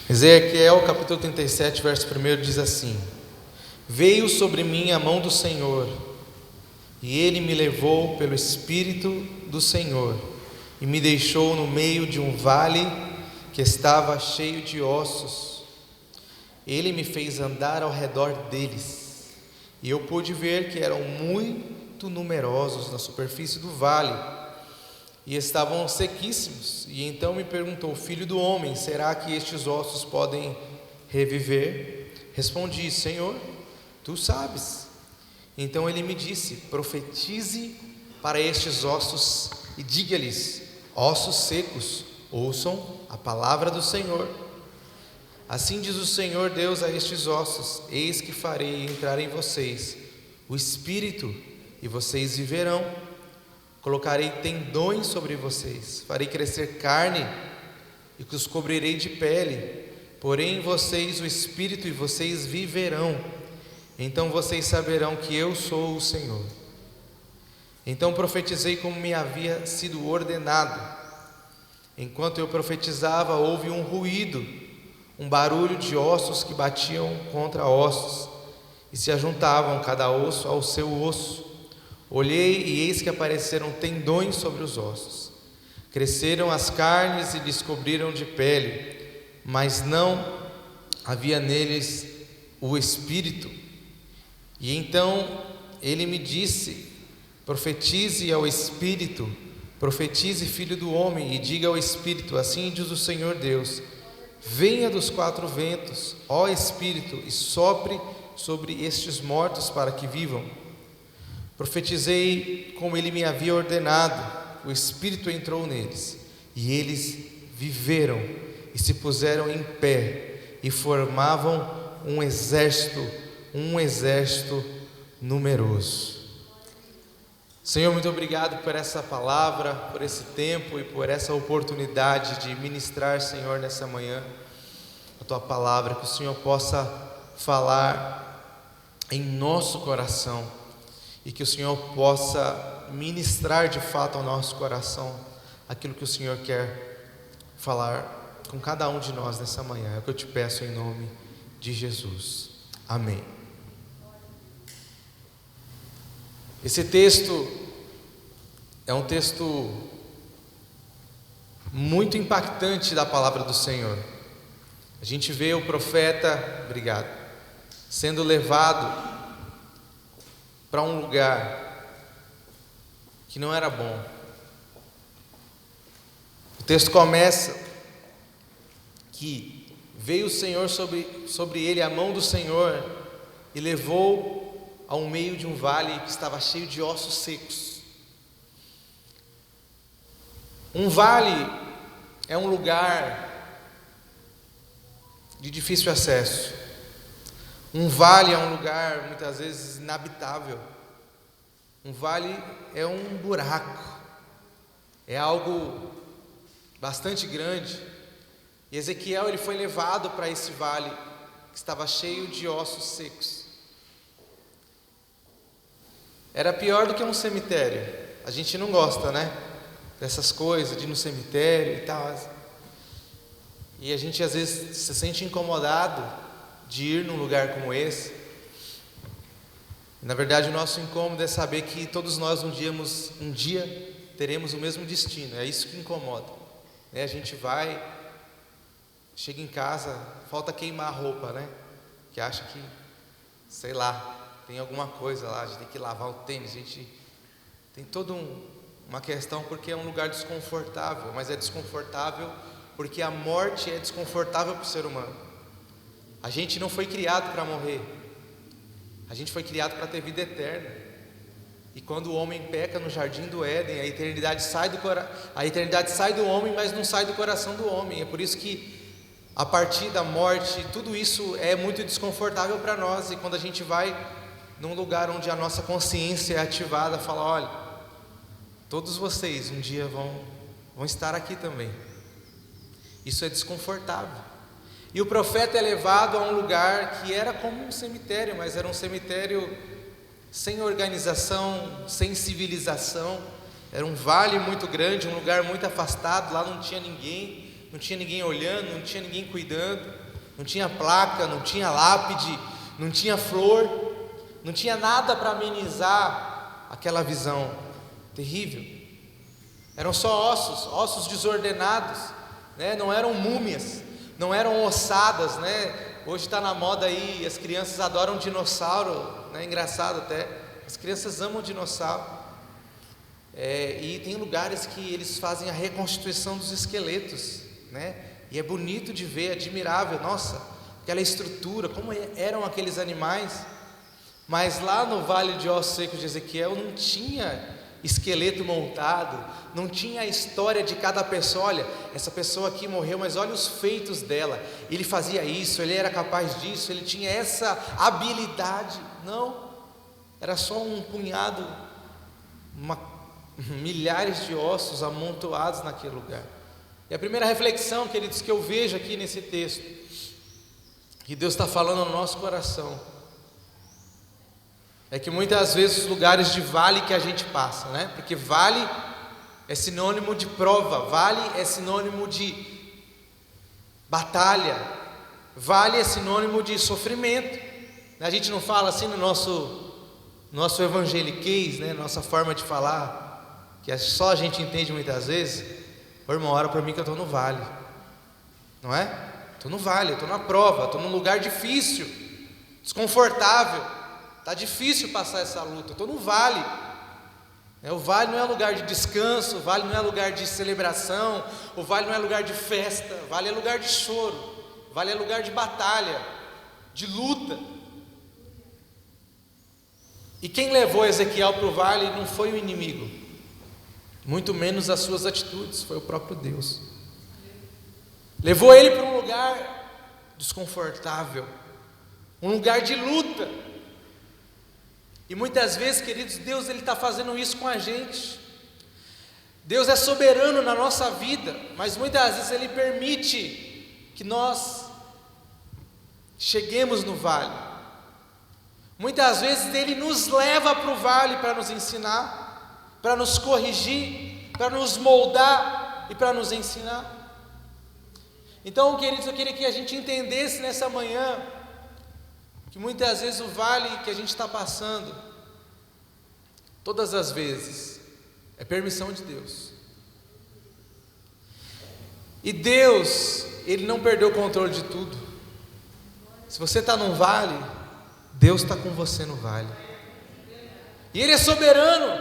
Ezequiel capítulo 37, verso 1 diz assim: Veio sobre mim a mão do Senhor, e Ele me levou pelo Espírito do Senhor, e me deixou no meio de um vale que estava cheio de ossos. Ele me fez andar ao redor deles, e eu pude ver que eram muito numerosos na superfície do vale, e estavam sequíssimos. E então me perguntou: Filho do homem, será que estes ossos podem reviver? Respondi: Senhor, tu sabes. Então ele me disse: profetize para estes ossos e diga-lhes: ossos secos, ouçam a palavra do Senhor. Assim diz o Senhor Deus a estes ossos: eis que farei entrar em vocês o Espírito, e vocês viverão. Colocarei tendões sobre vocês, farei crescer carne e os cobrirei de pele. Porém em vocês o Espírito, e vocês viverão. Então vocês saberão que eu sou o Senhor. Então profetizei como me havia sido ordenado. Enquanto eu profetizava, houve um ruído, um barulho de ossos que batiam contra ossos e se ajuntavam, cada osso ao seu osso. Olhei e eis que apareceram tendões sobre os ossos. Cresceram as carnes e lhes cobriram de pele, mas não havia neles o Espírito. E então ele me disse: profetize ao Espírito, profetize, filho do homem, e diga ao Espírito: assim diz o Senhor Deus: venha dos quatro ventos, ó Espírito, e sopre sobre estes mortos para que vivam. Profetizei como ele me havia ordenado. O Espírito entrou neles, e eles viveram e se puseram em pé, e formavam um exército numeroso. Senhor, muito obrigado por essa palavra, por esse tempo e por essa oportunidade de ministrar, Senhor, nessa manhã a Tua palavra. Que o Senhor possa falar em nosso coração, e que o Senhor possa ministrar de fato ao nosso coração aquilo que o Senhor quer falar com cada um de nós nessa manhã. É o que eu te peço em nome de Jesus. Amém. Esse texto é um texto muito impactante da palavra do Senhor. A gente vê o profeta, sendo levado para um lugar que não era bom. O texto começa que veio o Senhor sobre ele, a mão do Senhor, e levou ao meio de um vale que estava cheio de ossos secos. Um vale é um lugar de difícil acesso. Um vale é um lugar muitas vezes inabitável. Um vale é um buraco, é algo bastante grande. E Ezequiel, ele foi levado para esse vale que estava cheio de ossos secos. Era pior do que um cemitério. A gente não gosta, né, dessas coisas, de ir no cemitério e tal. E a gente às vezes se sente incomodado de ir num lugar como esse. Na verdade, o nosso incômodo é saber que todos nós um dia teremos o mesmo destino. É isso que incomoda, né? A gente vai, chega em casa, falta queimar a roupa, né? Que acha que, sei lá, tem alguma coisa lá, a gente tem que lavar o tênis. A gente tem toda uma questão, porque é um lugar desconfortável. Mas é desconfortável porque a morte é desconfortável para o ser humano. A gente não foi criado para morrer. A gente foi criado para ter vida eterna. E quando o homem peca no jardim do Éden, a eternidade sai do homem, mas não sai do coração do homem. É por isso que a partir da morte, tudo isso é muito desconfortável para nós. E quando a gente vai num lugar onde a nossa consciência é ativada, fala: olha, todos vocês um dia vão estar aqui também. Isso é desconfortável. E o profeta é levado a um lugar que era como um cemitério, mas era um cemitério sem organização, sem civilização. Era um vale muito grande, um lugar muito afastado. Lá não tinha ninguém, não tinha ninguém olhando, não tinha ninguém cuidando, não tinha placa, não tinha lápide, não tinha flor, não tinha nada para amenizar aquela visão terrível. Eram só ossos, ossos desordenados, né? Não eram múmias, não eram ossadas, né? Hoje está na moda aí, as crianças adoram dinossauro, né? Engraçado até, as crianças amam dinossauro, e tem lugares que eles fazem a reconstituição dos esqueletos, né? E é bonito de ver, admirável, nossa, aquela estrutura, como eram aqueles animais. Mas lá no Vale de Ossos Secos de Ezequiel não tinha esqueleto montado, não tinha a história de cada pessoa. Olha, essa pessoa aqui morreu, mas olha os feitos dela, ele fazia isso, ele era capaz disso, ele tinha essa habilidade. Não, era só um punhado, milhares de ossos amontoados naquele lugar. E a primeira reflexão, queridos, que eu vejo aqui nesse texto, que Deus está falando no nosso coração, é que muitas vezes os lugares de vale que a gente passa, né? Porque vale é sinônimo de prova, vale é sinônimo de batalha, vale é sinônimo de sofrimento. A gente não fala assim no nosso evangeliquez, né? Nossa forma de falar, que só a gente entende muitas vezes. Ô irmão, ora para mim que eu estou no vale, não é? Estou no vale, eu estou na prova, estou num lugar difícil, desconfortável. Está difícil passar essa luta, estou no vale. O vale não é lugar de descanso, o vale não é lugar de celebração, o vale não é lugar de festa, o vale é lugar de choro, o vale é lugar de batalha, de luta. E quem levou Ezequiel para o vale não foi o inimigo, muito menos as suas atitudes, foi o próprio Deus. Levou ele para um lugar desconfortável, um lugar de luta. E muitas vezes, queridos, Deus ele está fazendo isso com a gente. Deus é soberano na nossa vida, mas muitas vezes Ele permite que nós cheguemos no vale. Muitas vezes Ele nos leva para o vale para nos ensinar, para nos corrigir, para nos moldar e para nos ensinar. Então, queridos, eu queria que a gente entendesse nessa manhã que muitas vezes o vale que a gente está passando, todas as vezes, é permissão de Deus. E Deus, Ele não perdeu o controle de tudo. Se você está num vale, Deus está com você no vale. E Ele é soberano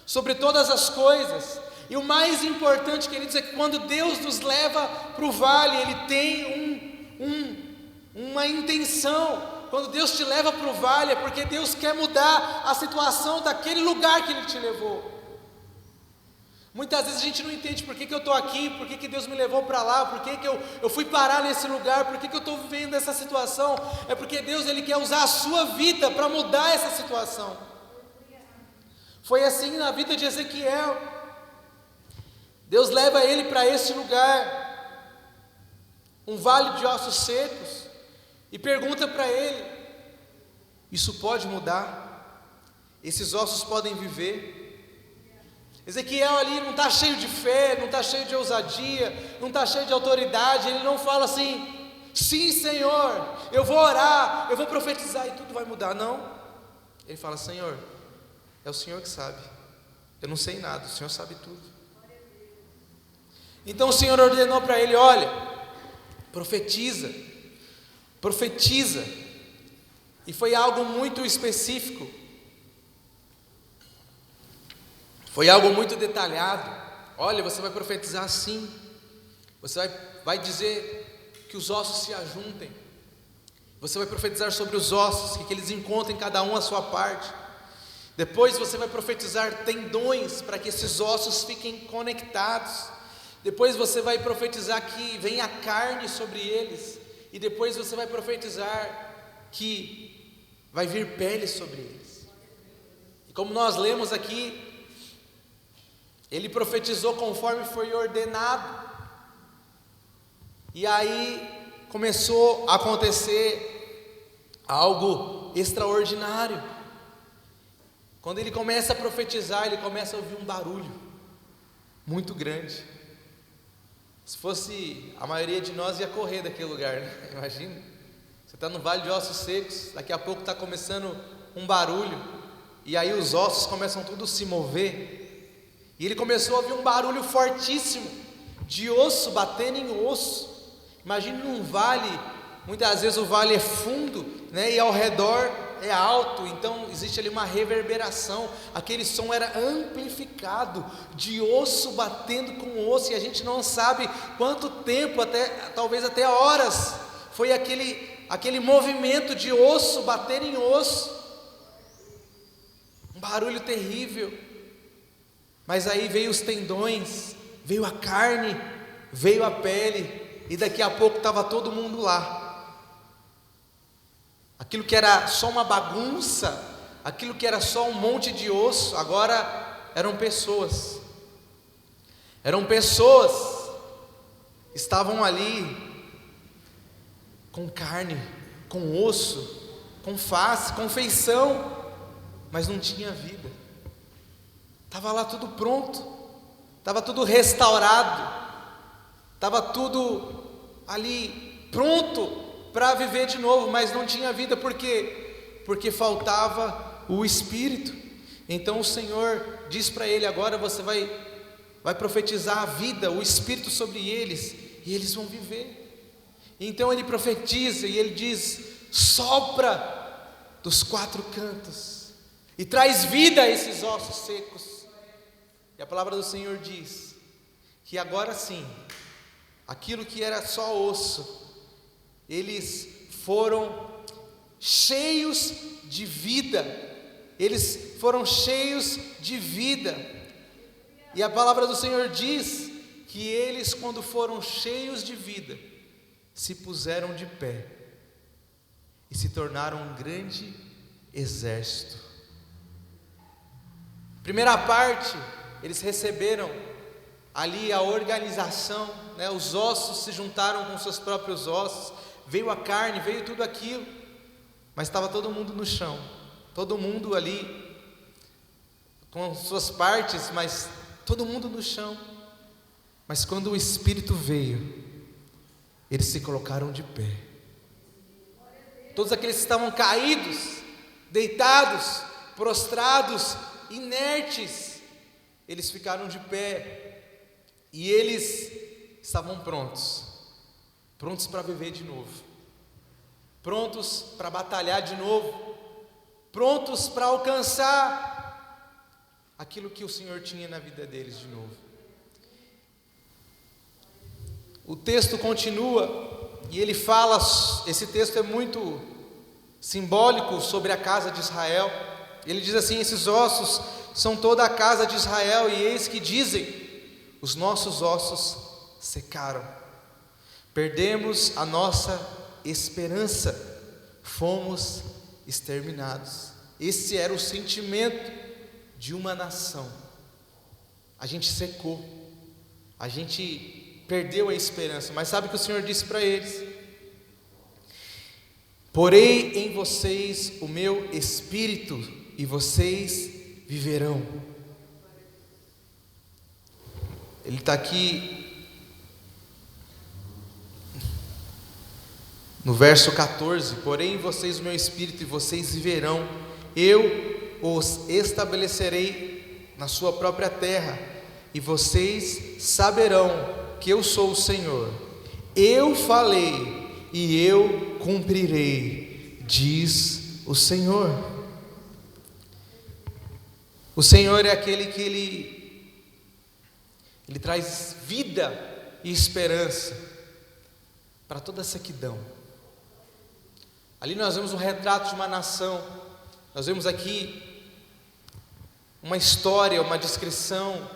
sobre todas as coisas. E o mais importante, queridos, é que quando Deus nos leva para o vale, Ele tem uma intenção. Quando Deus te leva para o vale, é porque Deus quer mudar a situação daquele lugar que Ele te levou. Muitas vezes a gente não entende por que eu estou aqui, por que Deus me levou para lá, por que eu fui parar nesse lugar, por que eu estou vivendo essa situação. É porque Deus Ele quer usar a sua vida para mudar essa situação. Foi assim na vida de Ezequiel. Deus leva ele para esse lugar, um vale de ossos secos, e pergunta para ele: isso pode mudar? Esses ossos podem viver? Ezequiel ali não está cheio de fé, não está cheio de ousadia, não está cheio de autoridade. Ele não fala assim: sim, Senhor, eu vou orar, eu vou profetizar e tudo vai mudar. Não, ele fala: Senhor, é o Senhor que sabe, eu não sei nada, o Senhor sabe tudo. Então o Senhor ordenou para ele: olha, profetiza. E foi algo muito específico, foi algo muito detalhado. Olha, você vai profetizar assim, você vai dizer que os ossos se ajuntem, você vai profetizar sobre os ossos, que eles encontrem cada um a sua parte. Depois você vai profetizar tendões, para que esses ossos fiquem conectados. Depois você vai profetizar que venha carne sobre eles. E depois você vai profetizar que vai vir pele sobre eles. E como nós lemos aqui, ele profetizou conforme foi ordenado. E aí começou a acontecer algo extraordinário. Quando ele começa a profetizar, ele começa a ouvir um barulho muito grande. Se fosse a maioria de nós ia correr daquele lugar, né? Imagina, você está no vale de ossos secos, daqui a pouco está começando um barulho, e aí os ossos começam tudo a se mover, e ele começou a ouvir um barulho fortíssimo, de osso batendo em osso. Imagine num vale, muitas vezes o vale é fundo, né, e ao redor é alto, então existe ali uma reverberação, aquele som era amplificado, de osso batendo com osso, e a gente não sabe quanto tempo, talvez até horas, foi aquele movimento de osso bater em osso, um barulho terrível. Mas aí veio os tendões, veio a carne, veio a pele, e daqui a pouco estava todo mundo lá. Aquilo que era só uma bagunça, aquilo que era só um monte de osso, agora eram pessoas. Eram pessoas, estavam ali com carne, com osso, com face, com feição, mas não tinha vida. Estava lá tudo pronto, estava tudo restaurado, estava tudo ali pronto para viver de novo, mas não tinha vida. Por quê? Porque faltava o Espírito. Então o Senhor diz para ele: agora você vai profetizar a vida, o Espírito sobre eles, e eles vão viver. Então ele profetiza e ele diz: sopra dos quatro cantos e traz vida a esses ossos secos. E a palavra do Senhor diz que agora sim, aquilo que era só osso, eles foram cheios de vida. Eles foram cheios de vida. E a palavra do Senhor diz que eles, quando foram cheios de vida, se puseram de pé e se tornaram um grande exército. Primeira parte, eles receberam ali a organização, né? Os ossos se juntaram com seus próprios ossos, veio a carne, veio tudo aquilo, mas estava todo mundo no chão, todo mundo ali com suas partes, mas todo mundo no chão. Mas quando o Espírito veio, eles se colocaram de pé. Todos aqueles que estavam caídos, deitados, prostrados, inertes, eles ficaram de pé, e eles estavam prontos para viver de novo, prontos para batalhar de novo, prontos para alcançar aquilo que o Senhor tinha na vida deles de novo. O texto continua e ele fala, esse texto é muito simbólico sobre a casa de Israel. Ele diz assim: esses ossos são toda a casa de Israel, e eis que dizem: os nossos ossos secaram, perdemos a nossa esperança, fomos exterminados. Esse era o sentimento de uma nação. A gente secou, a gente perdeu a esperança. Mas sabe o que o Senhor disse para eles? Porei em vocês o meu espírito e vocês viverão. Ele está aqui no verso 14: porém em vocês o meu espírito e vocês viverão, eu os estabelecerei na sua própria terra, e vocês saberão que eu sou o Senhor. Eu falei e eu cumprirei, diz o Senhor. O Senhor é aquele que Ele traz vida e esperança para toda a sequidão. Ali nós vemos um retrato de uma nação, nós vemos aqui uma história, uma descrição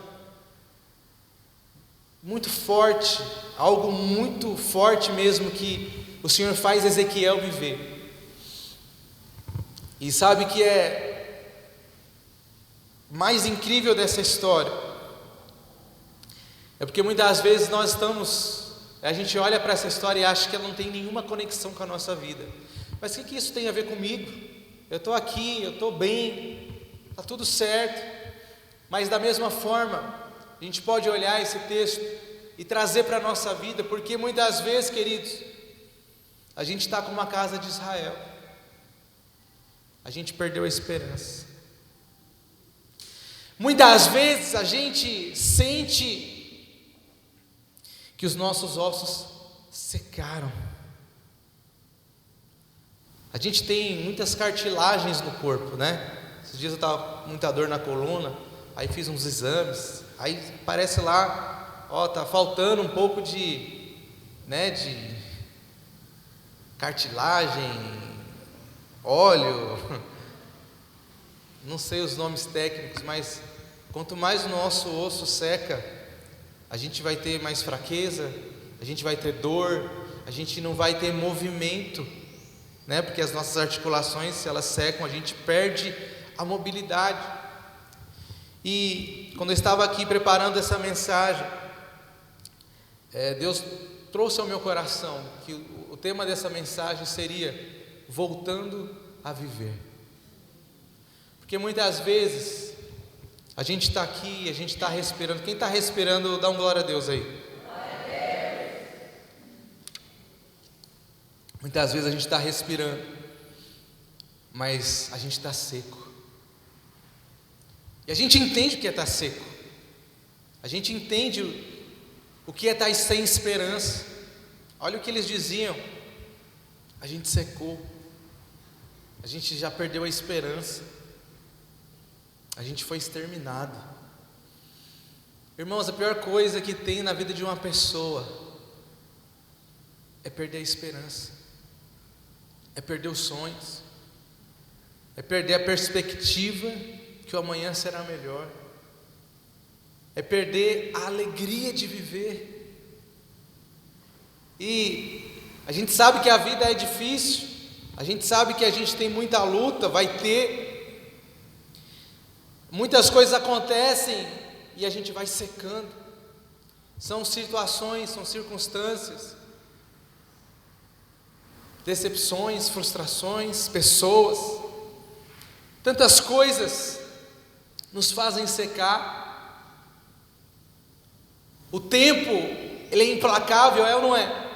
muito forte, algo muito forte mesmo, que o Senhor faz Ezequiel viver. E sabe que é mais incrível dessa história? É porque muitas vezes a gente olha para essa história e acha que ela não tem nenhuma conexão com a nossa vida. Mas o que isso tem a ver comigo? Eu estou aqui, eu estou bem, está tudo certo. Mas da mesma forma, a gente pode olhar esse texto e trazer para a nossa vida, porque muitas vezes, queridos, a gente está como a casa de Israel, a gente perdeu a esperança. Muitas vezes a gente sente que os nossos ossos secaram. A gente tem muitas cartilagens no corpo, né? Esses dias eu estava com muita dor na coluna, aí fiz uns exames, aí parece lá, ó, tá faltando um pouco de cartilagem, óleo, não sei os nomes técnicos, mas quanto mais o nosso osso seca, a gente vai ter mais fraqueza, a gente vai ter dor, a gente não vai ter movimento, né? Porque as nossas articulações, se elas secam, a gente perde a mobilidade. E quando eu estava aqui preparando essa mensagem, Deus trouxe ao meu coração que o tema dessa mensagem seria voltando a viver. Porque muitas vezes a gente está aqui, a gente está respirando. Quem está respirando, dá um glória a Deus aí. Muitas vezes a gente está respirando, mas a gente está seco. E a gente entende o que é estar seco. A gente entende o que é estar sem esperança. Olha o que eles diziam: a gente secou, a gente já perdeu a esperança, a gente foi exterminado. Irmãos, a pior coisa que tem na vida de uma pessoa é perder a esperança, é perder os sonhos, é perder a perspectiva que o amanhã será melhor, é perder a alegria de viver. E a gente sabe que a vida é difícil, a gente sabe que a gente tem muita luta, vai ter, muitas coisas acontecem e a gente vai secando. São situações, são circunstâncias, decepções, frustrações, pessoas, tantas coisas nos fazem secar. O tempo, ele é implacável, é ou não é?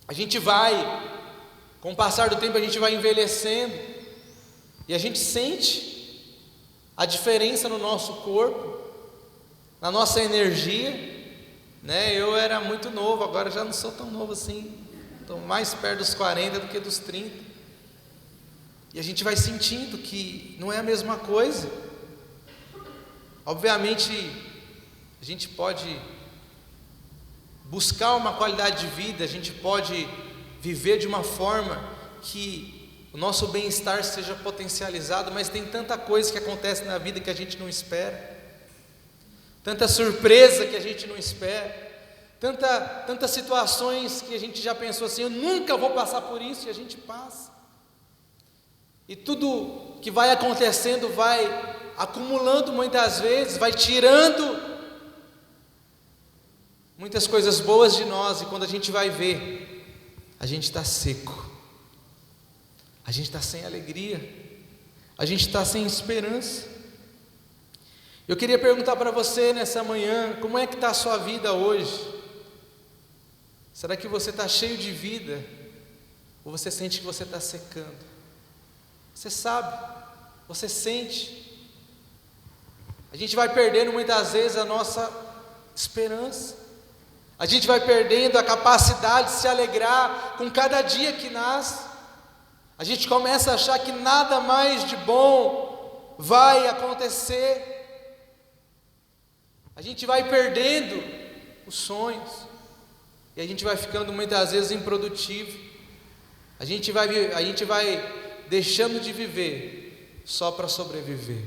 A gente vai, com o passar do tempo, a gente vai envelhecendo e a gente sente a diferença no nosso corpo, na nossa energia, né? Eu era muito novo, agora já não sou tão novo assim. Estou mais perto dos 40 do que dos 30. E a gente vai sentindo que não é a mesma coisa. Obviamente, a gente pode buscar uma qualidade de vida, a gente pode viver de uma forma que o nosso bem-estar seja potencializado, mas tem tanta coisa que acontece na vida que a gente não espera, tanta surpresa que a gente não espera, tantas situações que a gente já pensou assim: eu nunca vou passar por isso, e a gente passa. E tudo que vai acontecendo vai acumulando muitas vezes, vai tirando muitas coisas boas de nós, e quando a gente vai ver, a gente está seco, a gente está sem alegria, a gente está sem esperança. Eu queria perguntar para você nessa manhã: como é que está a sua vida hoje? Será que você está cheio de vida, ou você sente que você está secando? Você sabe, você sente. A gente vai perdendo muitas vezes a nossa esperança, a gente vai perdendo a capacidade de se alegrar com cada dia que nasce. A gente começa a achar que nada mais de bom vai acontecer. A gente vai perdendo os sonhos, e a gente vai ficando muitas vezes improdutivo. A gente vai deixando de viver só para sobreviver.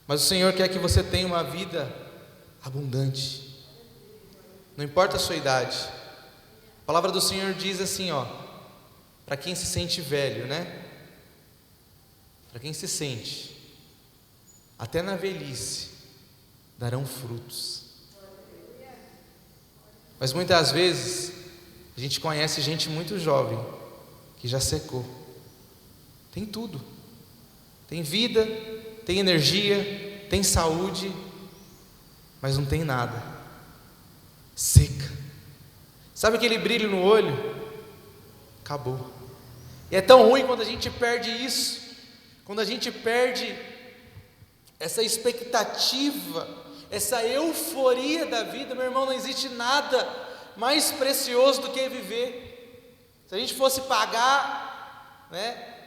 Mas o Senhor quer que você tenha uma vida abundante, não importa a sua idade. A palavra do Senhor diz assim, ó, para quem se sente velho, né? Para quem se sente, até na velhice darão frutos. Mas muitas vezes a gente conhece gente muito jovem que já secou. Tem tudo, tem vida, tem energia, tem saúde, mas não tem nada. seca. Sabe aquele brilho no olho? Acabou. E é tão ruim quando a gente perde isso, quando a gente perde essa expectativa, essa euforia da vida. Meu irmão, não existe nada mais precioso do que viver. Se a gente fosse pagar, né?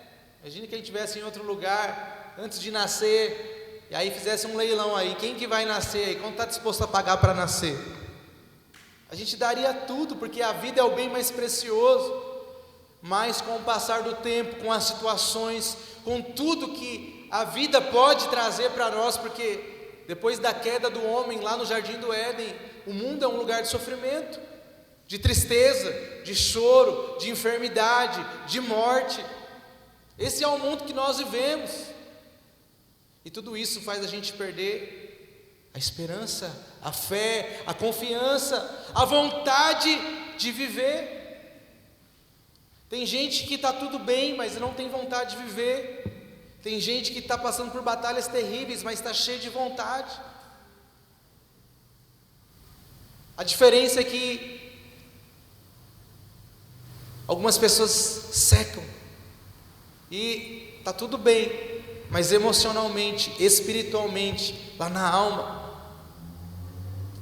Imagine que a gente estivesse em outro lugar antes de nascer, e aí fizesse um leilão aí, quem que vai nascer aí? Quanto está disposto a pagar para nascer? A gente daria tudo, porque a vida é o bem mais precioso. Mas com o passar do tempo, com as situações, com tudo que a vida pode trazer para nós, porque depois da queda do homem lá no Jardim do Éden, o mundo é um lugar de sofrimento, de tristeza, de choro, de enfermidade, de morte. Esse é o mundo que nós vivemos, e tudo isso faz a gente perder a esperança, a fé, a confiança, a vontade de viver. Tem gente que está tudo bem, mas não tem vontade de viver. Tem gente que está passando por batalhas terríveis, mas está cheio de vontade. A diferença é que algumas pessoas secam e está tudo bem, mas emocionalmente, espiritualmente, lá na alma,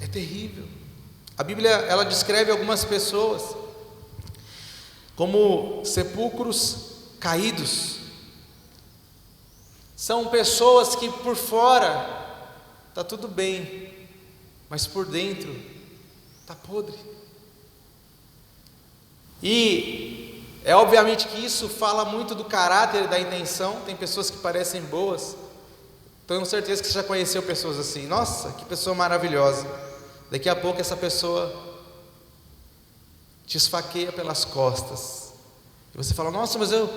é terrível. A Bíblia, ela descreve algumas pessoas como sepulcros caídos. São pessoas que por fora está tudo bem, mas por dentro está podre. E é obviamente que isso fala muito do caráter e da intenção. Tem pessoas que parecem boas, tenho certeza que você já conheceu pessoas assim. Nossa, que pessoa maravilhosa. Daqui a pouco essa pessoa te esfaqueia pelas costas, e você fala: nossa, mas eu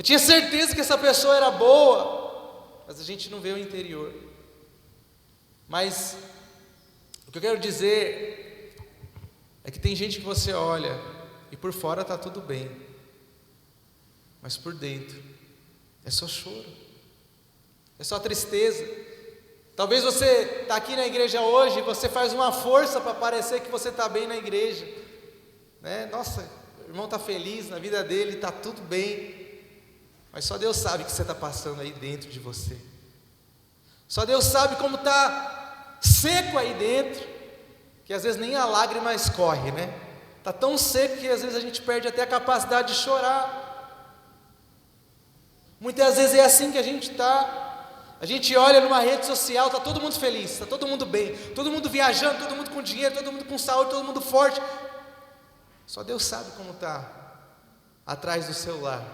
tinha certeza que essa pessoa era boa, mas a gente não vê o interior. Mas o que eu quero dizer é que tem gente que você olha e por fora está tudo bem, mas por dentro é só choro, é só tristeza. Talvez você está aqui na igreja hoje e você faz uma força para parecer que você está bem na igreja, né? Nossa, o irmão está feliz na vida dele, está tudo bem, mas só Deus sabe o que você está passando aí dentro de você. Só Deus sabe como está seco aí dentro, que às vezes nem a lágrima escorre, né? Está tão seco que às vezes a gente perde até a capacidade de chorar. Muitas vezes é assim que a gente está. A gente olha numa rede social, está todo mundo feliz, está todo mundo bem, todo mundo viajando, todo mundo com dinheiro, todo mundo com saúde, todo mundo forte. Só Deus sabe como está atrás do celular.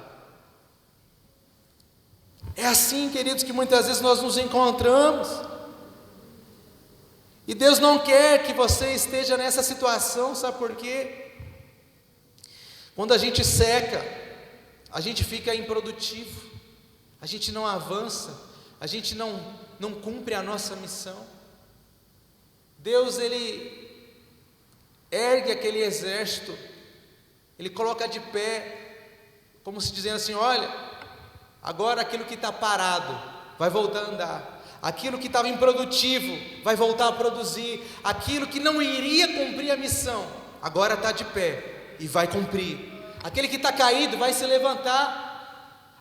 É assim, queridos, que muitas vezes nós nos encontramos. E Deus não quer que você esteja nessa situação, sabe por quê? Quando a gente seca, a gente fica improdutivo, a gente não avança, a gente não cumpre a nossa missão. Deus, Ele ergue aquele exército, Ele coloca de pé, como se dizendo assim: olha, agora aquilo que está parado vai voltar a andar, aquilo que estava improdutivo vai voltar a produzir, aquilo que não iria cumprir a missão, agora está de pé e vai cumprir. Aquele que está caído vai se levantar,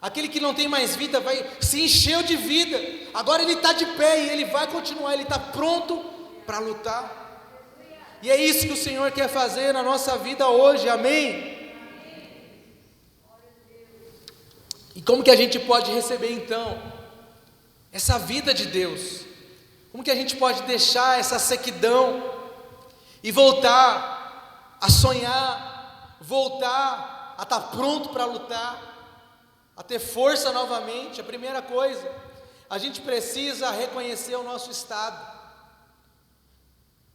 aquele que não tem mais vida vai se encher de vida, agora ele está de pé e ele vai continuar, ele está pronto para lutar. E é isso que o Senhor quer fazer na nossa vida hoje, amém? E como que a gente pode receber então essa vida de Deus? Como que a gente pode deixar essa sequidão e voltar a sonhar, voltar a estar pronto para lutar, a ter força novamente? A primeira coisa, a gente precisa reconhecer o nosso estado.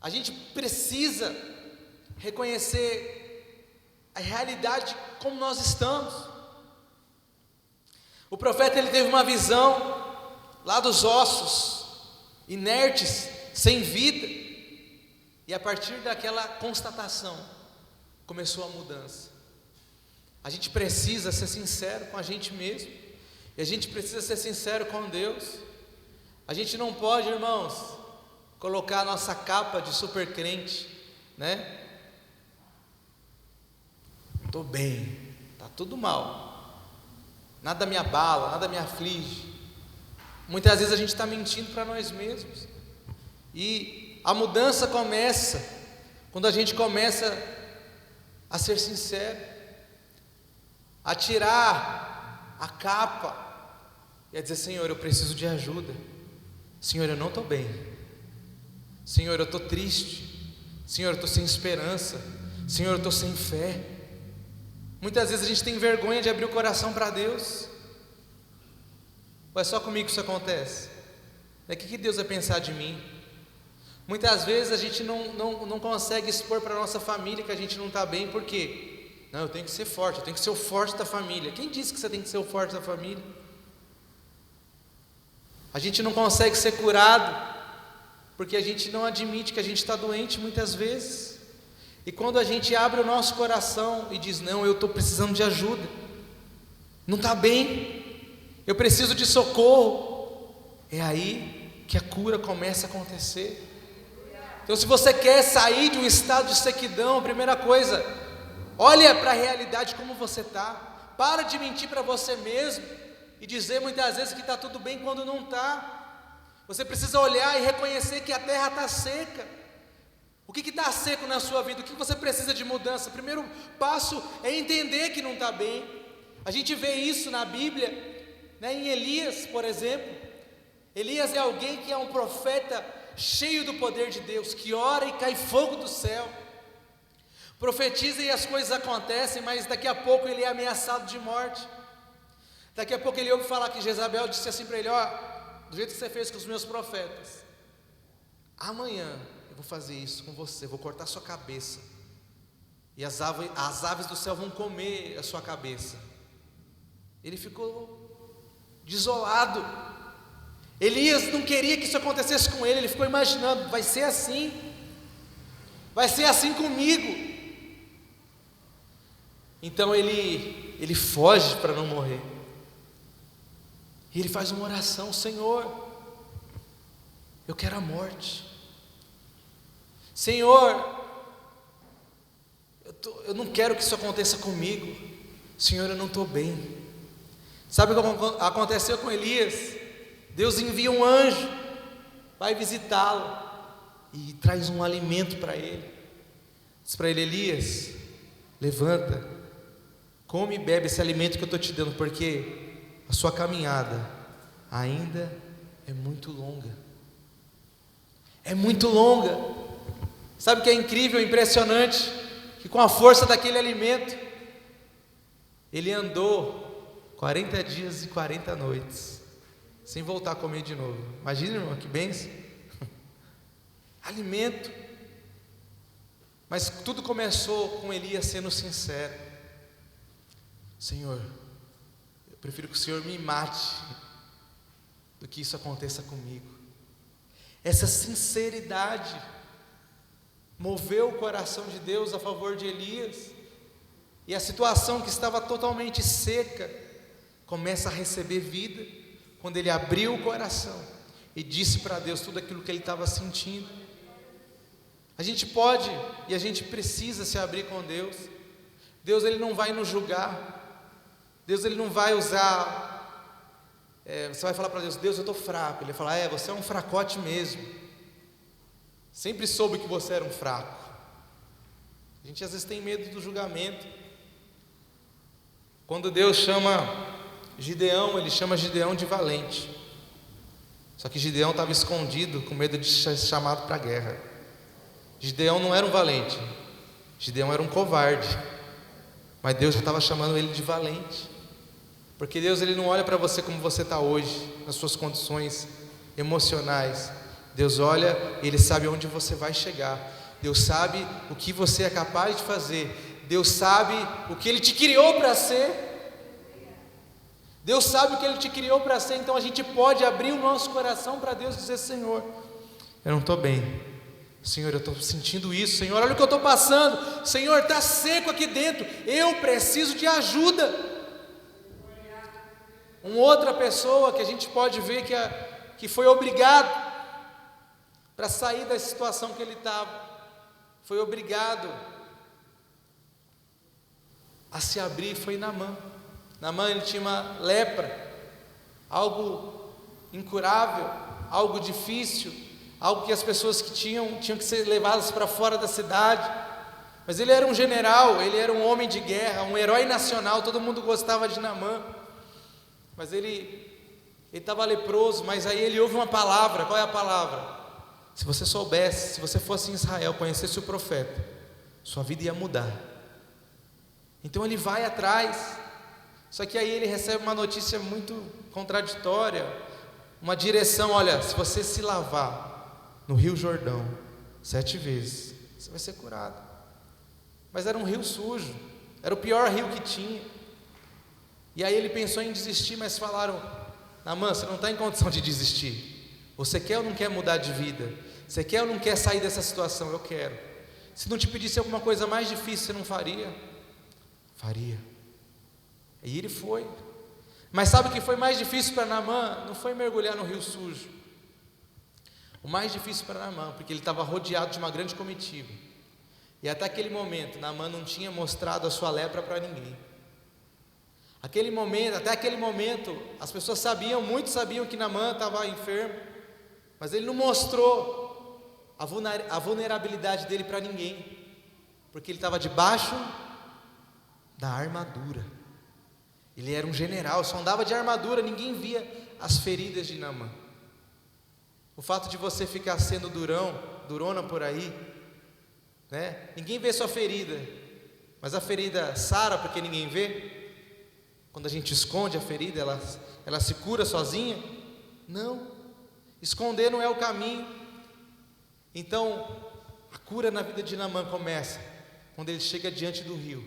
A gente precisa reconhecer a realidade como nós estamos. O profeta, ele teve uma visão lá dos ossos inertes, sem vida, e a partir daquela constatação começou a mudança. A gente precisa ser sincero com a gente mesmo, e a gente precisa ser sincero com Deus. A gente não pode, irmãos, colocar a nossa capa de super crente, né? Estou bem, está tudo mal, nada me abala, nada me aflige. Muitas vezes a gente está mentindo para nós mesmos, e a mudança começa quando a gente começa a ser sincero, a tirar a capa e a dizer: Senhor, eu preciso de ajuda. Senhor, eu não estou bem. Senhor, eu estou triste. Senhor, eu estou sem esperança. Senhor, eu estou sem fé. Muitas vezes a gente tem vergonha de abrir o coração para Deus. Ou é só comigo que isso acontece? O que Deus vai pensar de mim? Muitas vezes a gente não consegue expor para a nossa família que a gente não está bem. Por quê? Não, eu tenho que ser forte, eu tenho que ser o forte da família. Quem disse que você tem que ser o forte da família? A gente não consegue ser curado porque a gente não admite que a gente está doente muitas vezes. E quando a gente abre o nosso coração e diz: não, eu estou precisando de ajuda, não está bem, eu preciso de socorro, é aí que a cura começa a acontecer. Então, se você quer sair de um estado de sequidão, a primeira coisa, olha para a realidade como você está. Para de mentir para você mesmo e dizer muitas vezes que está tudo bem quando não está. Você precisa olhar e reconhecer que a terra está seca. O que está seco na sua vida? O que você precisa de mudança? O primeiro passo é entender que não está bem. A gente vê isso na Bíblia, né? Em Elias, por exemplo. Elias é alguém que é um profeta cheio do poder de Deus, que ora e cai fogo do céu, profetiza e as coisas acontecem, mas daqui a pouco ele é ameaçado de morte. Daqui a pouco ele ouve falar que Jezabel disse assim para ele: ó, do jeito que você fez com os meus profetas, amanhã eu vou fazer isso com você, vou cortar sua cabeça, e as aves do céu vão comer a sua cabeça. Ele ficou desolado. Elias não queria que isso acontecesse com ele ficou imaginando: vai ser assim comigo. Então ele foge para não morrer. E ele faz uma oração: Senhor, eu quero a morte. Senhor, eu não quero que isso aconteça comigo. Senhor, eu não estou bem. Sabe o que aconteceu com Elias? Deus envia um anjo, vai visitá-lo e traz um alimento para ele. Diz para ele: Elias, levanta, come e bebe esse alimento que eu estou te dando, porque a sua caminhada ainda é muito longa. É muito longa. Sabe o que é incrível, impressionante? Que com a força daquele alimento, ele andou 40 dias e 40 noites, sem voltar a comer de novo. Imagina, irmão, que bênção. Alimento. Mas tudo começou com Elias sendo sincero: Senhor, eu prefiro que o Senhor me mate do que isso aconteça comigo. Essa sinceridade moveu o coração de Deus a favor de Elias, e a situação que estava totalmente seca começa a receber vida quando ele abriu o coração e disse para Deus tudo aquilo que ele estava sentindo. A gente pode e a gente precisa se abrir com Deus. Deus, ele não vai nos julgar. Deus, ele não vai usar, você vai falar para Deus: Deus, eu estou fraco. Ele vai falar: você é um fracote mesmo. Sempre soube que você era um fraco. A gente às vezes tem medo do julgamento. Quando Deus chama Gideão, ele chama Gideão de valente. Só que Gideão estava escondido, com medo de ser chamado para a guerra. Gideão não era um valente, Gideão era um covarde. Mas Deus já estava chamando ele de valente, porque Deus, ele não olha para você como você está hoje, nas suas condições emocionais. Deus olha, ele sabe onde você vai chegar. Deus sabe o que você é capaz de fazer. Deus sabe o que ele te criou para ser. Deus sabe o que ele te criou para ser. Então a gente pode abrir o nosso coração para Deus e dizer: Senhor, eu não estou bem. Senhor, eu estou sentindo isso. Senhor, olha o que eu estou passando. Senhor, está seco aqui dentro, eu preciso de ajuda. Uma outra pessoa que a gente pode ver que foi obrigado para sair da situação que ele estava, foi obrigado a se abrir foi Naamã. Naamã, ele tinha uma lepra, algo incurável, algo difícil, algo que as pessoas que tinham que ser levadas para fora da cidade. Mas ele era um general, ele era um homem de guerra, um herói nacional, todo mundo gostava de Naamã. Mas ele estava leproso, mas aí ele ouve uma palavra. Qual é a palavra? Se você soubesse, se você fosse em Israel, conhecesse o profeta, sua vida ia mudar. Então ele vai atrás, só que aí ele recebe uma notícia muito contraditória, uma direção: olha, se você se lavar no Rio Jordão 7 vezes, você vai ser curado. Mas era um rio sujo, era o pior rio que tinha. E aí ele pensou em desistir, mas falaram: Naamã, você não está em condição de desistir. Você quer ou não quer mudar de vida? Você quer ou não quer sair dessa situação? Eu quero. Se não te pedisse alguma coisa mais difícil, você não faria? Faria. E ele foi. Mas sabe o que foi mais difícil para Naamã? Não foi mergulhar no rio sujo. O mais difícil para Naamã, porque ele estava rodeado de uma grande comitiva. E até aquele momento, Naamã não tinha mostrado a sua lepra para ninguém. Até aquele momento, as pessoas muitos sabiam que Naamã estava enfermo, mas ele não mostrou a vulnerabilidade dele para ninguém, porque ele estava debaixo da armadura. Ele era um general, só andava de armadura, ninguém via as feridas de Naamã. O fato de você ficar sendo durona por aí, né? Ninguém vê sua ferida, mas a ferida sara porque ninguém vê. Quando a gente esconde a ferida, ela se cura sozinha? Não, esconder não é o caminho. Então, a cura na vida de Naamã começa quando ele chega diante do rio,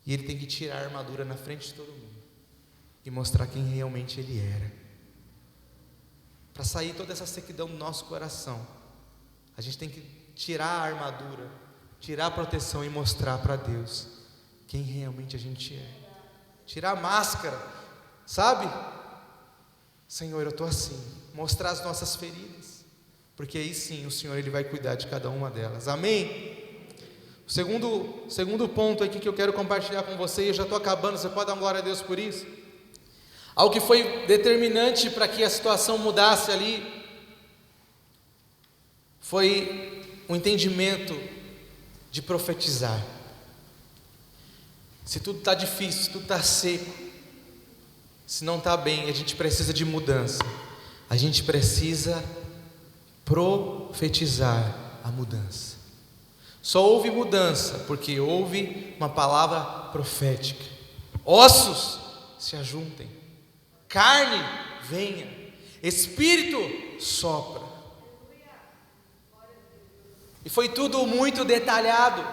e ele tem que tirar a armadura na frente de todo mundo, e mostrar quem realmente ele era. Para sair toda essa sequidão do nosso coração, a gente tem que tirar a armadura, tirar a proteção e mostrar para Deus quem realmente a gente é. Tirar a máscara, sabe? Senhor, eu estou assim. Mostrar as nossas feridas, porque aí sim o Senhor ele vai cuidar de cada uma delas. Amém? O segundo ponto aqui que eu quero compartilhar com você, e eu já estou acabando, você pode dar uma glória a Deus por isso? Algo que foi determinante para que a situação mudasse ali, foi o entendimento de profetizar. Se tudo está difícil, se tudo está seco, se não está bem, a gente precisa de mudança. A gente precisa profetizar a mudança. Só houve mudança porque houve uma palavra profética. Ossos se ajuntem, carne venha, Espírito sopra. E foi tudo muito detalhado,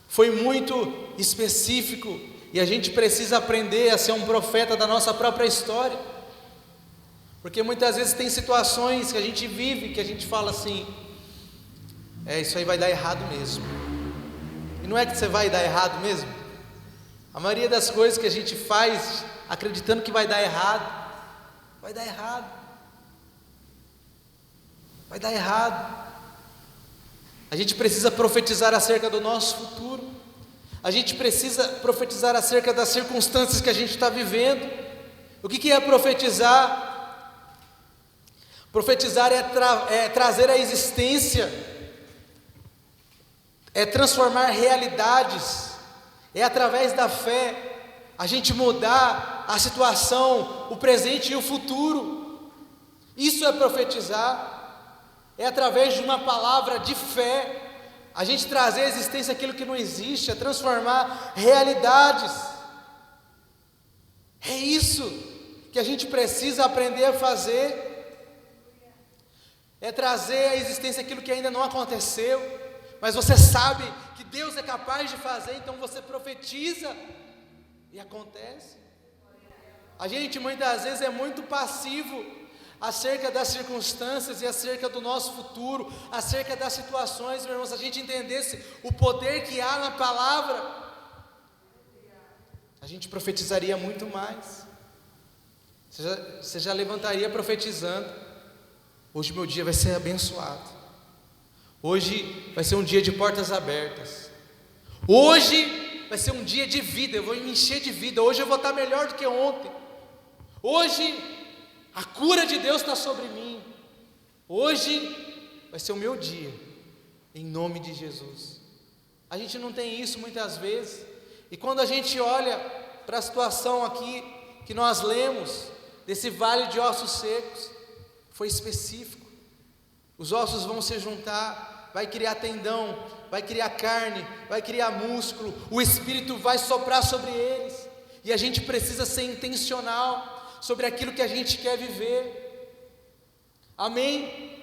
foi muito específico, e a gente precisa aprender a ser um profeta da nossa própria história, porque muitas vezes tem situações que a gente vive, que a gente fala assim: isso aí vai dar errado mesmo. E não é que você vai dar errado mesmo? A maioria das coisas que a gente faz acreditando que vai dar errado, vai dar errado, vai dar errado. A gente precisa profetizar acerca do nosso futuro. A gente precisa profetizar acerca das circunstâncias que a gente está vivendo. O que é profetizar? Profetizar é trazer à existência, é transformar realidades, é através da fé a gente mudar a situação, o presente e o futuro. Isso é profetizar. É através de uma palavra de fé a gente trazer à existência aquilo que não existe, é transformar realidades. É isso que a gente precisa aprender a fazer, é trazer à existência aquilo que ainda não aconteceu, mas você sabe que Deus é capaz de fazer, então você profetiza e acontece. A gente muitas vezes é muito passivo acerca das circunstâncias e acerca do nosso futuro, acerca das situações, meus irmãos. Se a gente entendesse o poder que há na palavra, a gente profetizaria muito mais. Você já levantaria profetizando: hoje meu dia vai ser abençoado, Hoje vai ser um dia de portas abertas. Hoje vai ser um dia de vida, eu vou me encher de vida. Hoje eu vou estar melhor do que ontem. Hoje a cura de Deus está sobre mim. Hoje vai ser o meu dia, em nome de Jesus. A gente não tem isso muitas vezes. E quando a gente olha para a situação aqui que nós lemos, desse vale de ossos secos, foi específico. Os ossos vão se juntar, vai criar tendão, vai criar carne, vai criar músculo, o Espírito vai soprar sobre eles, e a gente precisa ser intencional sobre aquilo que a gente quer viver. Amém?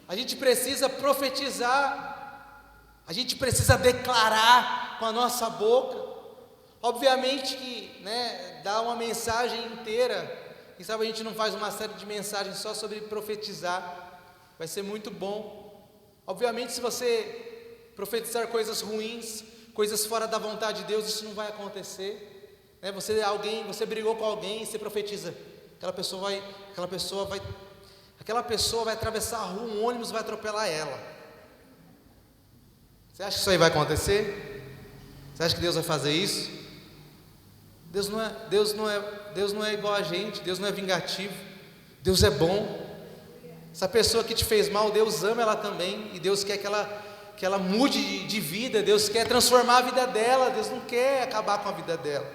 A gente precisa profetizar, a gente precisa declarar com a nossa boca. Obviamente que, dar uma mensagem inteira, quem sabe a gente não faz uma série de mensagens só sobre profetizar, vai ser muito bom. Obviamente, se você profetizar coisas ruins, coisas fora da vontade de Deus, isso não vai acontecer. Você brigou com alguém, você profetiza, aquela pessoa vai atravessar a rua, um ônibus vai atropelar ela. Você acha que isso aí vai acontecer? Você acha que Deus vai fazer isso? Deus não é igual a gente. Deus não é vingativo. Deus é bom. Essa pessoa que te fez mal, Deus ama ela também, e Deus quer que ela mude de vida. Deus quer transformar a vida dela. Deus não quer acabar com a vida dela.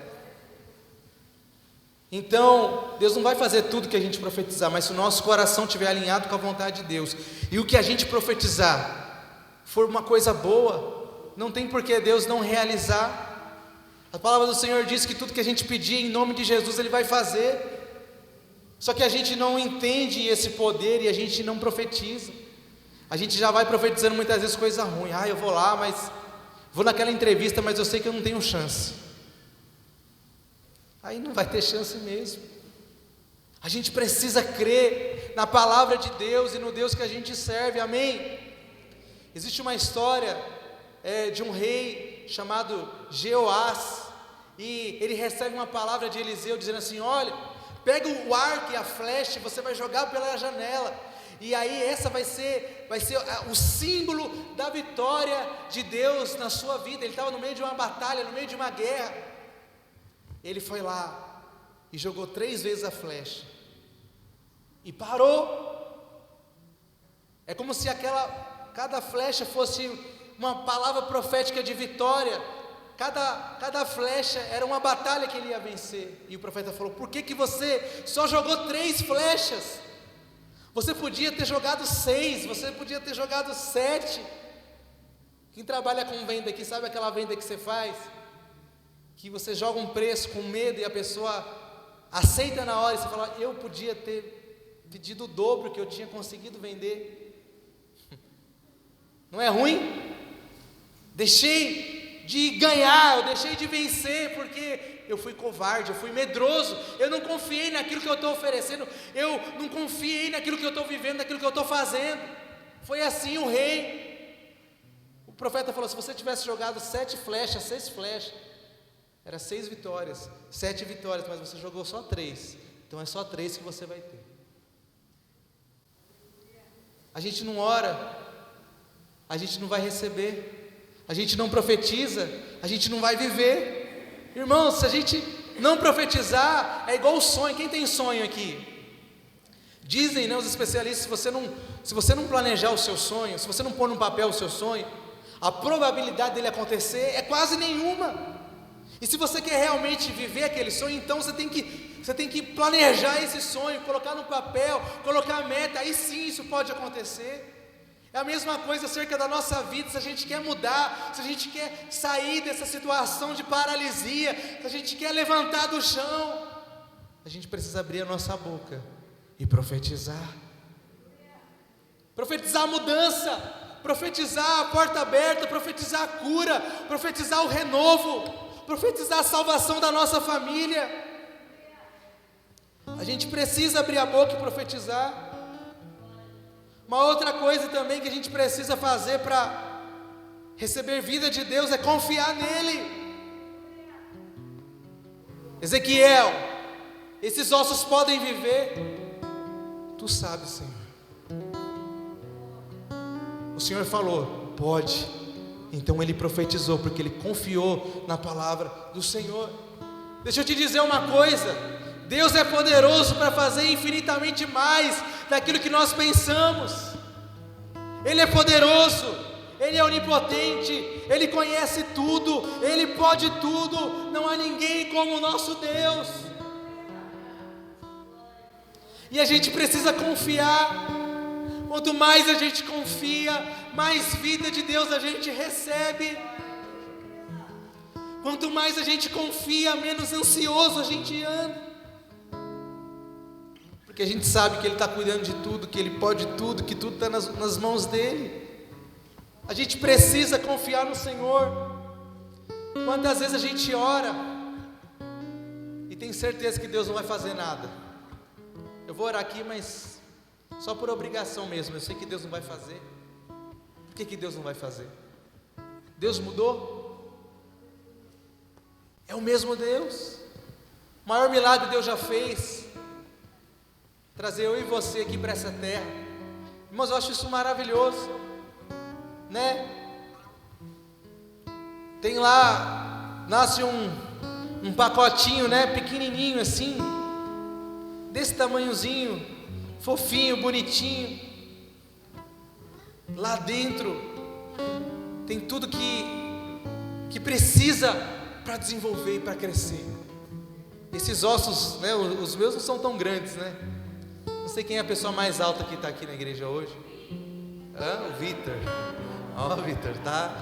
Então, Deus não vai fazer tudo que a gente profetizar, mas se o nosso coração estiver alinhado com a vontade de Deus, e o que a gente profetizar for uma coisa boa, não tem por que Deus não realizar. A palavra do Senhor diz que tudo que a gente pedir em nome de Jesus, Ele vai fazer. Só que a gente não entende esse poder e a gente não profetiza. A gente já vai profetizando muitas vezes coisa ruim. Eu vou lá, mas vou naquela entrevista, mas eu sei que eu não tenho chance. Aí não vai ter chance mesmo. A gente precisa crer na palavra de Deus e no Deus que a gente serve, amém? Existe uma história de um rei chamado Jeoás, e ele recebe uma palavra de Eliseu dizendo assim: olha, pega o arco e a flecha, você vai jogar pela janela, e aí essa vai ser o símbolo da vitória de Deus na sua vida. Ele estava no meio de uma batalha, no meio de uma guerra. Ele foi lá e jogou 3 vezes a flecha e parou. É como se cada flecha fosse uma palavra profética de vitória. Cada flecha era uma batalha que ele ia vencer. E o profeta falou: por que você só jogou 3 flechas? Você podia ter jogado 6, você podia ter jogado 7. Quem trabalha com venda aqui, sabe aquela venda que você faz? Que você joga um preço com medo e a pessoa aceita na hora, e você fala: eu podia ter pedido o dobro que eu tinha conseguido vender. Não é ruim? Deixei de ganhar, eu deixei de vencer porque eu fui covarde, eu fui medroso, eu não confiei naquilo que eu estou oferecendo, eu não confiei naquilo que eu estou vivendo, naquilo que eu estou fazendo. Foi assim o rei. O profeta falou: se você tivesse jogado 7 flechas, 6 flechas, era 6 vitórias, 7 vitórias, mas você jogou só 3, então é só 3 que você vai ter. A gente não ora, a gente não vai receber. A gente não profetiza, a gente não vai viver. Irmãos, se a gente não profetizar, é igual o sonho. Quem tem sonho aqui? Dizem, os especialistas, se você não planejar o seu sonho, se você não pôr no papel o seu sonho, a probabilidade dele acontecer é quase nenhuma. E se você quer realmente viver aquele sonho, então você tem que planejar esse sonho, colocar no papel, colocar a meta, aí sim isso pode acontecer. É a mesma coisa acerca da nossa vida. Se a gente quer mudar, se a gente quer sair dessa situação de paralisia, se a gente quer levantar do chão, a gente precisa abrir a nossa boca e profetizar. Profetizar a mudança, profetizar a porta aberta, profetizar a cura, profetizar o renovo, profetizar a salvação da nossa família. A gente precisa abrir a boca e profetizar. Uma outra coisa também que a gente precisa fazer para receber vida de Deus é confiar nele. Ezequiel, esses ossos podem viver? Tu sabes, Senhor. O Senhor falou: pode. Então ele profetizou, porque ele confiou na palavra do Senhor. Deixa eu te dizer uma coisa: Deus é poderoso para fazer infinitamente mais daquilo que nós pensamos. Ele é poderoso, Ele é onipotente, Ele conhece tudo, Ele pode tudo. Não há ninguém como o nosso Deus. E a gente precisa confiar. Quanto mais a gente confia, mais vida de Deus a gente recebe. Quanto mais a gente confia, menos ansioso a gente anda. Porque a gente sabe que Ele está cuidando de tudo, que Ele pode tudo, que tudo está nas mãos dEle. A gente precisa confiar no Senhor. Quantas vezes a gente ora e tem certeza que Deus não vai fazer nada? Eu vou orar aqui, mas só por obrigação mesmo. Eu sei que Deus não vai fazer. Por que Deus não vai fazer? Deus mudou? É o mesmo Deus. O maior milagre Deus já fez: trazer eu e você aqui para essa terra. Irmãos, eu acho isso maravilhoso, né? Tem lá, nasce um pacotinho, né? Pequenininho assim, desse tamanhozinho, fofinho, bonitinho. Lá dentro tem tudo que precisa para desenvolver e para crescer. Esses ossos, né? Os meus não são tão grandes, né? Não sei quem é a pessoa mais alta que está aqui na igreja hoje. O Vitor. Ó, Vitor, tá?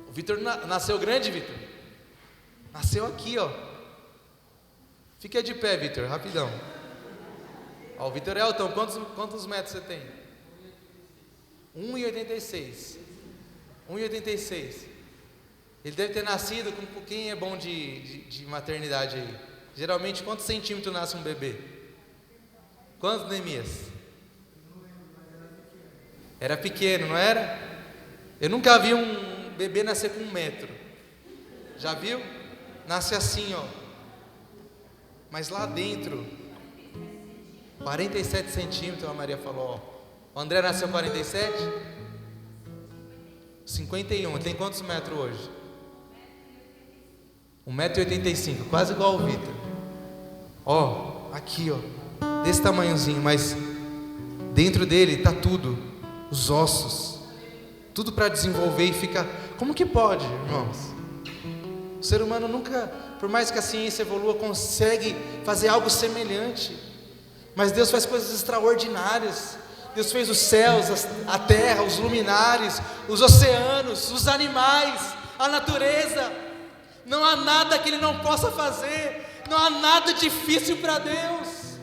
O Vitor nasceu grande, Vitor. Nasceu aqui, ó. Fica de pé, Vitor, rapidão. Ó, o Vitor é altão. Quantos metros você tem? 1,86. 1,86. Ele deve ter nascido com quem é bom de maternidade aí. Geralmente, quantos centímetros nasce um bebê? Quantos, Neemias? Era pequeno, não era? Eu nunca vi um bebê nascer com 1 metro. Já viu? Nasce assim, ó. Mas lá dentro, 47 centímetros, a Maria falou, ó. O André nasceu 47? 51. Tem quantos metros hoje? 1,85 m, quase igual ao Vitor. Ó, aqui, ó, desse tamanhozinho, mas dentro dele está tudo, os ossos, tudo para desenvolver e fica. Como que pode, irmãos? O ser humano nunca, por mais que a ciência evolua, consegue fazer algo semelhante. Mas Deus faz coisas extraordinárias. Deus fez os céus, a terra, os luminares, os oceanos, os animais, a natureza. Não há nada que Ele não possa fazer. Não há nada difícil para Deus.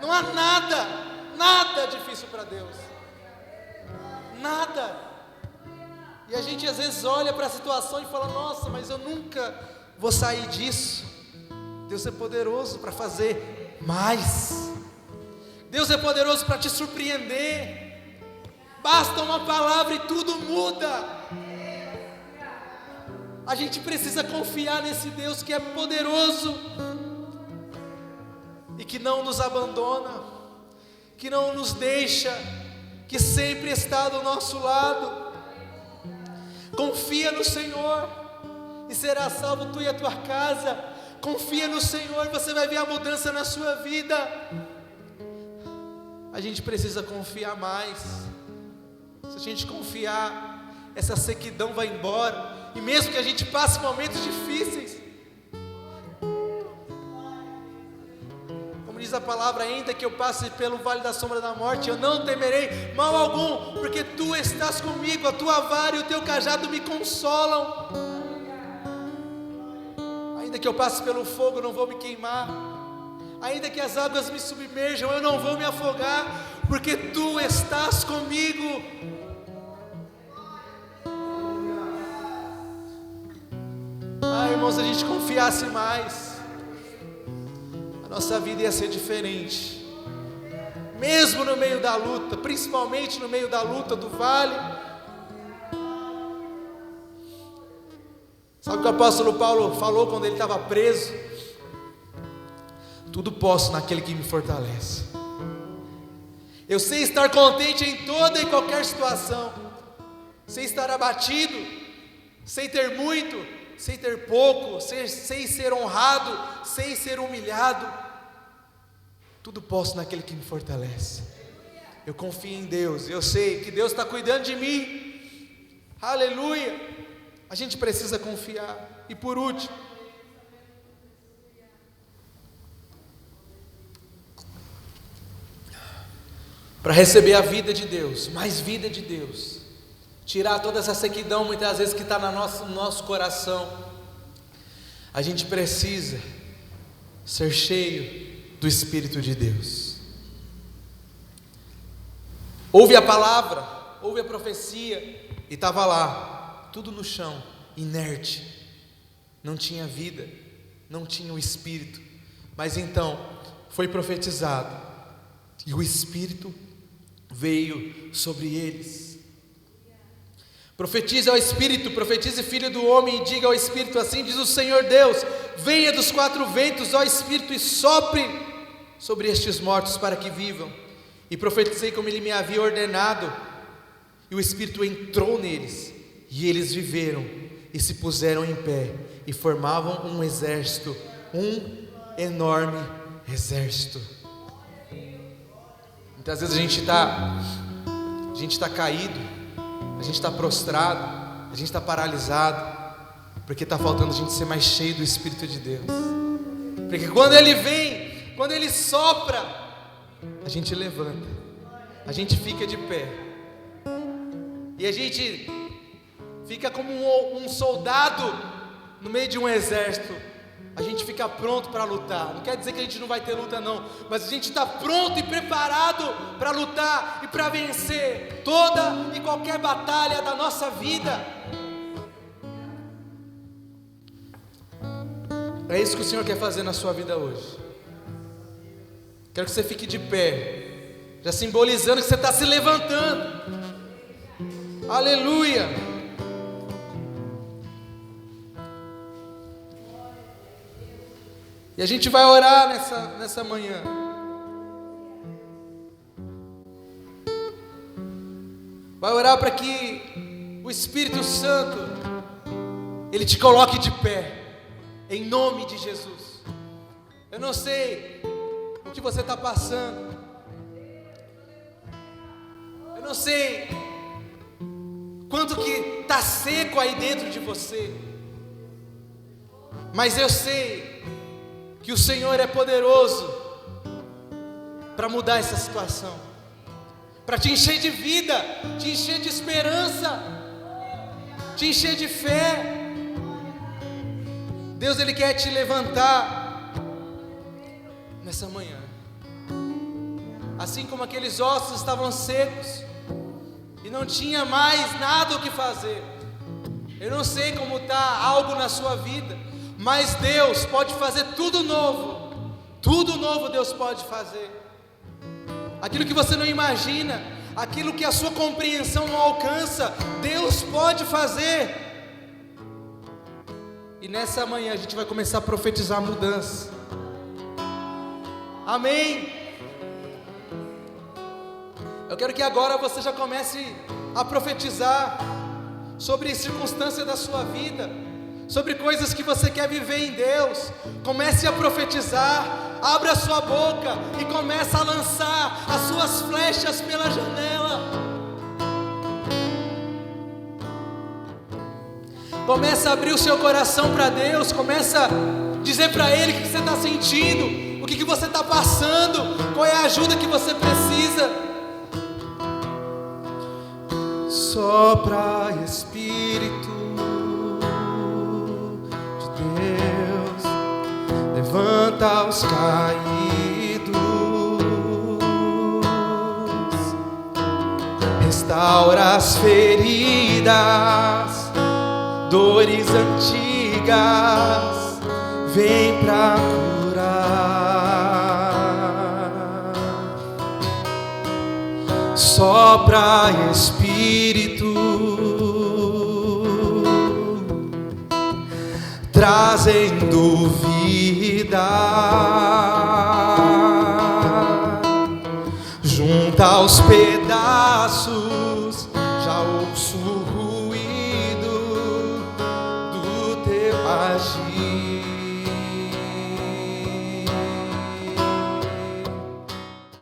Não há nada difícil para Deus. Nada. E a gente às vezes olha para a situação e fala: nossa, mas eu nunca vou sair disso. Deus é poderoso para fazer mais. Deus é poderoso para te surpreender. Basta uma palavra e tudo muda. A gente precisa confiar nesse Deus que é poderoso e que não nos abandona, que não nos deixa, que sempre está do nosso lado. Confia no Senhor e será salvo tu e a tua casa. Confia no Senhor e você vai ver a mudança na sua vida. A gente precisa confiar mais. Se a gente confiar, essa sequidão vai embora. E mesmo que a gente passe momentos difíceis, como diz a palavra, ainda que eu passe pelo vale da sombra da morte, eu não temerei mal algum, porque tu estás comigo, a tua vara e o teu cajado me consolam. Ainda que eu passe pelo fogo, eu não vou me queimar. Ainda que as águas me submerjam, eu não vou me afogar, porque tu estás comigo. Irmãos, se a gente confiasse mais, a nossa vida ia ser diferente. Mesmo no meio da luta, principalmente no meio da luta do vale. Sabe o que o apóstolo Paulo falou quando ele estava preso? Tudo posso naquele que me fortalece. Eu sei estar contente em toda e qualquer situação. Sei estar abatido, sei ter muito, sei ter pouco, sei ser honrado, sei ser humilhado. Tudo posso naquele que me fortalece. Eu confio em Deus, eu sei que Deus está cuidando de mim. Aleluia. A gente precisa confiar. E por último, para receber a vida de Deus, mais vida de Deus, tirar toda essa sequidão muitas vezes que está no nosso coração, a gente precisa ser cheio do Espírito de Deus. Ouve a palavra, ouve a profecia, e estava lá, tudo no chão, inerte, não tinha vida, não tinha o Espírito. Mas então foi profetizado, e o Espírito veio sobre eles. Profetize ao Espírito, profetize, filho do homem, e diga ao Espírito: assim diz o Senhor Deus: venha dos quatro ventos, ó Espírito, e sopre sobre estes mortos para que vivam. E profetizei como ele me havia ordenado, e o Espírito entrou neles, e eles viveram, e se puseram em pé, e formavam um exército, um enorme exército. Muitas vezes a gente está caído, a gente está prostrado, a gente está paralisado, porque está faltando a gente ser mais cheio do Espírito de Deus. Porque quando Ele vem, quando Ele sopra, a gente levanta, a gente fica de pé, e a gente fica como um soldado no meio de um exército. A gente fica pronto para lutar. Não quer dizer que a gente não vai ter luta não, mas a gente está pronto e preparado para lutar e para vencer toda e qualquer batalha da nossa vida. É isso que o Senhor quer fazer na sua vida hoje. Quero que você fique de pé, já simbolizando que você está se levantando. Aleluia. E a gente vai orar nessa manhã. Vai orar para que o Espírito Santo Ele te coloque de pé, em nome de Jesus. Eu não sei o que você está passando, eu não sei quanto que está seco aí dentro de você, mas eu sei que o Senhor é poderoso para mudar essa situação, para te encher de vida, te encher de esperança, te encher de fé. Deus, Ele quer te levantar nessa manhã, assim como aqueles ossos estavam secos e não tinha mais nada o que fazer. Eu não sei como está algo na sua vida, mas Deus pode fazer tudo novo Deus pode fazer. Aquilo que você não imagina, aquilo que a sua compreensão não alcança, Deus pode fazer. E nessa manhã a gente vai começar a profetizar mudança. Amém? Eu quero que agora você já comece a profetizar sobre circunstâncias da sua vida, sobre coisas que você quer viver em Deus. Comece a profetizar, abra a sua boca e comece a lançar as suas flechas pela janela. Comece a abrir o seu coração para Deus, comece a dizer para Ele o que você está sentindo, o que você está passando, qual é a ajuda que você precisa. Sopra, Espírito levanta os caídos, restaura as feridas, dores antigas, vem pra curar. Sopra, Espírito, trazendo vida junto volta aos pedaços, já ouço o ruído do teu agir.